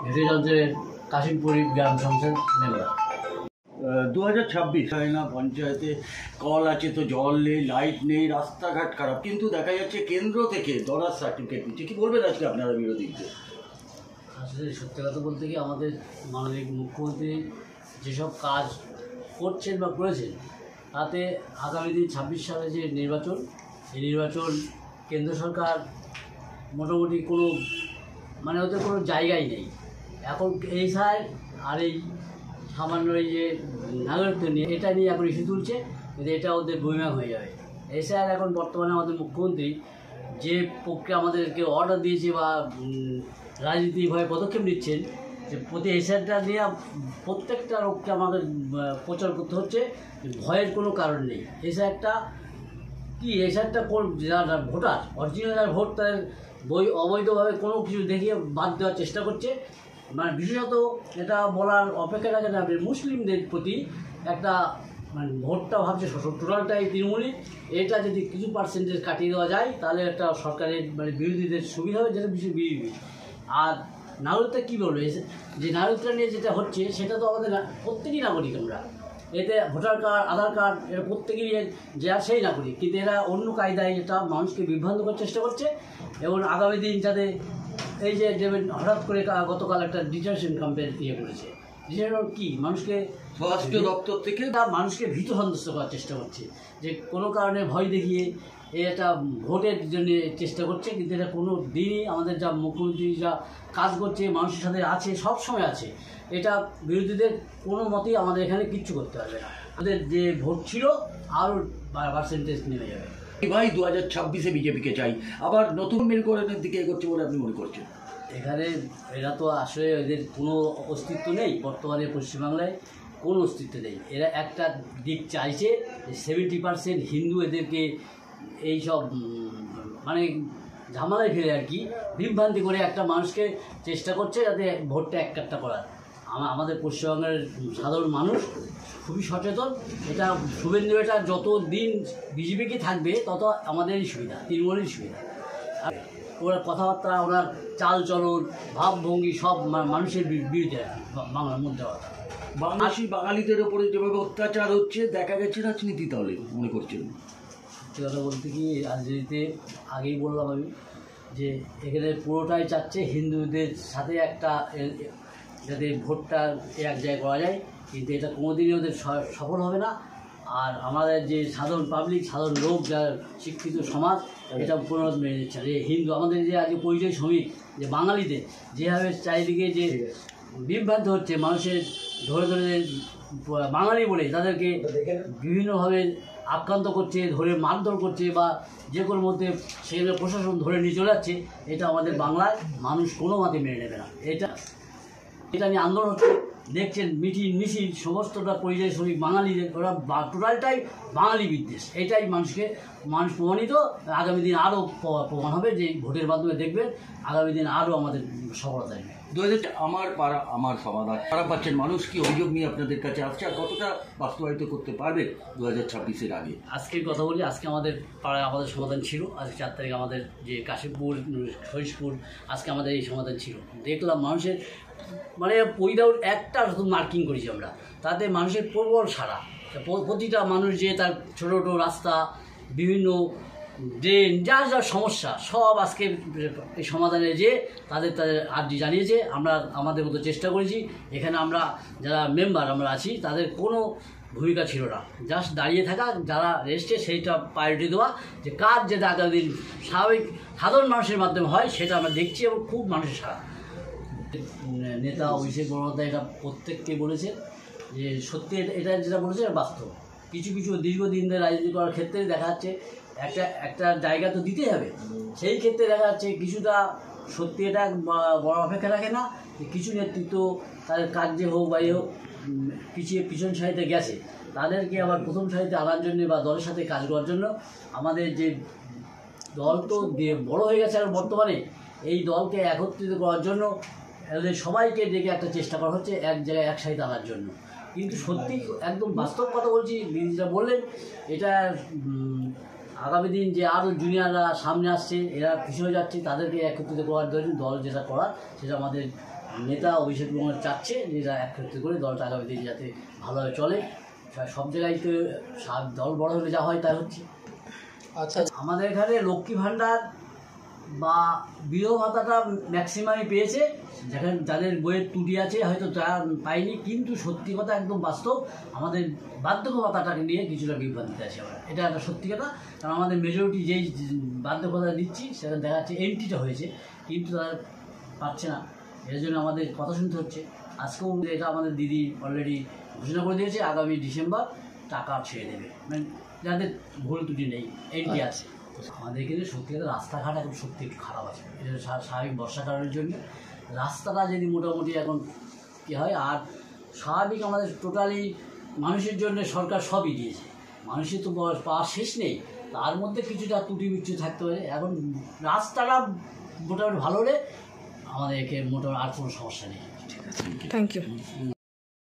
ভিডিওযন্ত্রের কাশিমপুর গ্রাম সংসদ মেম্বার। 2026 না পঞ্চায়েতে কল আছে তো জল নেই, লাইট নেই, রাস্তাঘাট খারাপ, কিন্তু দেখা যাচ্ছে কেন্দ্র থেকে দরাজ সার্টিফিকেট দিচ্ছে। কি বলবেন আজকে আপনারা বিরোধীদের? আসলে সত্যি কথা বলতে কি, আমাদের মাননীয় মুখ্যমন্ত্রী যেসব কাজ করছেন বা করেছেন, তাতে আগামী দিন 26 সালে যে নির্বাচন, এই নির্বাচন কেন্দ্র সরকার মোটামুটি কোনো ওদের কোনো জায়গাই নেই এখন। এই সার আর এই সামান্য এই যে নাগরিকত্ব নিয়ে এটা নিয়ে এখন ইস্যু তুলছে, কিন্তু এটা ওদের বইম্যাং হয়ে যাবে। এই স্যার এখন বর্তমানে আমাদের মুখ্যমন্ত্রী যে প্রক্রিয়া আমাদেরকে অর্ডার দিয়েছে বা রাজনীতিভাবে পদক্ষেপ নিচ্ছেন, যে প্রতি এসআরটা নিয়ে প্রত্যেকটা লোককে আমাদের প্রচার করতে হচ্ছে, ভয়ের কোনো কারণ নেই। এসআরটা কি, এসআরটা কোন যারা ভোটার অরিজিনাল যারা ভোট, তাদের বই অবৈধভাবে কোনো কিছু দেখিয়ে বাদ দেওয়ার চেষ্টা করছে। বিশেষত এটা বলার অপেক্ষা রাখে না, মুসলিমদের প্রতি একটা ভোটটা ভাবছে টোটালটাই তৃণমূলই, এটা যদি কিছু পার্সেন্টেজ কাটিয়ে দেওয়া যায় তাহলে একটা সরকারের বিরোধীদের সুবিধা হবে, যেটা বিশেষ বিরোধী। আর নাগরিকতা কী বলবে, যে নাগরিকতা নিয়ে যেটা হচ্ছে সেটা তো আমাদের প্রত্যেকই নাগরিক। আমরা এতে ভোটার কার্ড, আধার কার্ড, এটা প্রত্যেকেরই যে আর সেই নাগরিক, কিন্তু এরা অন্য কায়দায় এটা মানুষকে বিভ্রান্ত করার চেষ্টা করছে। এবং আগামী দিন যাতে এই যে হঠাৎ করে গতকাল একটা ডিটেনশন ক্যাম্পেন করেছে, ডিটেনশন কি মানুষকে স্বরাষ্ট্র দপ্তর থেকে মানুষকে ভীত সন্ত্রস্ত করার চেষ্টা করছে, যে কোনো কারণে ভয় দেখিয়ে এটা ভোটের জন্য চেষ্টা করছে। কিন্তু এটা কোনো দিনই আমাদের যা মুখ্যমন্ত্রী যা কাজ করছে, মানুষের সাথে আছে, সব সময় আছে, এটা বিরোধীদের কোনো মতেই আমাদের এখানে কিচ্ছু করতে পারবে না। আমাদের যে ভোট ছিল আরও পার্সেন্টেজ নেমে যাবে। ভাই 2026-এ বিজেপিকে চাই, আবার নতুন মেরুকরণের দিকে এগোচ্ছে বলে আপনি মনে করছেন? এখানে এরা তো আসলে এদের কোনো অস্তিত্ব নেই, বর্তমানে পশ্চিমবাংলায় কোনো অস্তিত্ব নেই। এরা একটা দিক চাইছে যে 70% হিন্দু এদেরকে এইসব ঝামেলায় ফেলে আর কি, বিভ্রান্তি করে একটা মানুষকে চেষ্টা করছে যাতে ভোটটা একটা করার। আমাদের পশ্চিমবঙ্গের সাধারণ মানুষ খুবই সচেতন। এটা শুভেন্দু, এটা যত দিন বিজেপিকে থাকবে তত আমাদেরই সুবিধা, তৃণমূলেরই সুবিধা। আর ওনার কথাবার্তা, ওনার চাল চলন, ভাবভঙ্গি সব মানুষের বিরুদ্ধে আর কি, বাংলার মধ্যে কথা। বাঙালিদের ওপরে যেভাবে অত্যাচার হচ্ছে, দেখা গেছে রাজনীতি তাহলে মনে করছেন? সত্যি কথা বলতে কি, রাজনীতিতে আগেই বললাম আমি যে এখানে পুরোটাই চাচ্ছে হিন্দুদের সাথে একটা যাতে ভোটটা এক জায়গায় করা যায়, কিন্তু এটা কোনোদিনই ওদের সফল হবে না। আর আমাদের যে সাধারণ পাবলিক, সাধারণ লোক, যারা শিক্ষিত সমাজ, এটা পুনরায় মেনে নিচ্ছে যে হিন্দু আমাদের যে আজকে পরিচয় শ্রমিক, যে বাঙালিদের যেভাবে চারিদিকে যে বিভ্রান্ত হচ্ছে, মানুষের ধরে ধরে বাঙালি বলে তাদেরকে বিভিন্নভাবে আক্রান্ত করছে, ধরে মারধর করছে, বা যে কোনো মধ্যে সেগুলো প্রশাসন ধরে নিয়ে চলে যাচ্ছে, এটা আমাদের বাংলায় মানুষ কোনো মতে মেনে নেবে না। এটা নিয়ে আন্দোলন হচ্ছে, দেখছেন মিছিল সমস্তটা পরিযায়ী শ্রমিক বাঙালিদের, ওরা টোটালটাই বাঙালি বিদ্বেষ। এটাই মানুষ প্রমাণিত। আগামী দিন আরও প্রমাণ হবে, যে ভোটের মাধ্যমে দেখবেন আগামী দিন আরও আমাদের সফলতা আসবে। আমার পাড়া আমার সমাধান খারাপ পাচ্ছেন মানুষ, কি অভিযোগ নিয়ে আপনাদের কাছে আসছে, আর কতটা বাস্তবায়িত করতে পারবে 2026-এর আগে? আজকের কথা বলি, আজকে আমাদের পাড়ায় আমাদের সমাধান ছিল। আজকে 4 তারিখ আমাদের যে কাশিমপুর, হরিশপুর, আজকে আমাদের এই সমাধান ছিল। দেখলাম মানুষের উইদাউট একটা মার্কিং করেছি আমরা, তাতে মানুষের প্রবল সাড়া। প্রতিটা মানুষ যে তার ছোটো ছোটো রাস্তা, বিভিন্ন ড্রেন, যার যার সমস্যা সব আজকে এই সমাধানে যে তাদের আর্জি জানিয়েছে। আমরা আমাদের মতো চেষ্টা করেছি। এখানে আমরা যারা মেম্বার আমরা আছি, তাদের কোনো ভূমিকা ছিল না, জাস্ট দাঁড়িয়ে থাকা, যারা রেস্টে সেইটা প্রায়োরিটি দেওয়া, যে কাজ যেটা আগামী দিন স্বাভাবিক সাধারণ মানুষের মাধ্যমে হয় সেটা আমরা দেখছি, এবং খুব মানুষের সাড়া। নেতা অভিষেক বন্দ্যোপাধ্যায় এটা প্রত্যেককে বলেছে যে সত্যি এটা যেটা বলেছে বাস্তব। কিছু দীর্ঘদিন ধরে রাজনীতি করার ক্ষেত্রে দেখা যাচ্ছে একটা জায়গা তো দিতেই হবে। সেই ক্ষেত্রে দেখা যাচ্ছে কিছুটা সত্যি এটা বড় অপেক্ষা রাখে না, যে কিছু নেতৃত্ব তাদের কার্যে হোক বা হোক পিছন সারিতে গেছে, তাদেরকে আবার প্রথম সারিতে আনার জন্য বা দলের সাথে কাজ করার জন্য আমাদের যে দল তো বড় হয়ে গেছে। আর বর্তমানে এই দলকে একত্রিত করার জন্য এদের সবাইকে ডেকে একটা চেষ্টা করা হচ্ছে এক জায়গায় একসাথে আনার জন্য। কিন্তু সত্যি একদম বাস্তব কথা বলছি, যেটা বললেন, এটা আগামী দিন যে আরও জুনিয়ররা সামনে আসছে, এরা পিছিয়ে যাচ্ছে, তাদেরকে একত্রিত করার জন্য দল যেটা করার সেটা আমাদের নেতা অভিষেক কুমার চাচ্ছে যে এরা একত্রিত করে দলটা আগামী দিনে যাতে ভালোভাবে চলে। সব জায়গায় তো দল বড় হলে যা হয় তাই হচ্ছে। আচ্ছা, আমাদের এখানে লক্ষ্মী ভাণ্ডার বা বিধবা ভাতাটা ম্যাক্সিমামই পেয়েছে, যেখানে যাদের বইয়ের ত্রুটি আছে হয়তো তারা পায়নি, কিন্তু সত্যি কথা একদম বাস্তব আমাদের বার্ধক্য ভাতাটাকে নিয়ে কিছুটা বিভ্রান্তিতে আছে আমরা, এটা একটা সত্যি কথা। কারণ আমাদের মেজরিটি যেই বার্ধক্য ভাতা দিচ্ছি সেটা দেখা যাচ্ছে এন্ট্রিটা হয়েছে কিন্তু তারা পাচ্ছে না, এর জন্য আমাদের কথা শুনতে হচ্ছে। আজকেও এটা আমাদের দিদি অলরেডি ঘোষণা করে দিয়েছে আগামী ডিসেম্বর টাকা ছেড়ে দেবে, মানে যাদের ভুল ত্রুটি নেই এন্ট্রি আছে। আমাদের এখানে সত্যি কথা রাস্তাঘাট এখন সত্যি একটু খারাপ আছে, এটা স্বাভাবিক বর্ষাকালের জন্য রাস্তাটা যদি মোটামুটি এখন কী হয়, আর স্বাভাবিক আমাদের টোটালি মানুষের জন্য সরকার সবই দিয়েছে, মানুষের তো পাওয়ার শেষ নেই, তার মধ্যে কিছুটা ত্রুটি বিচ্ছু থাকতে পারে। এখন রাস্তাটা মোটামুটি ভালো হলে আমাদের একে মোটামুটি আর কোনো সমস্যা নেই। Thank you.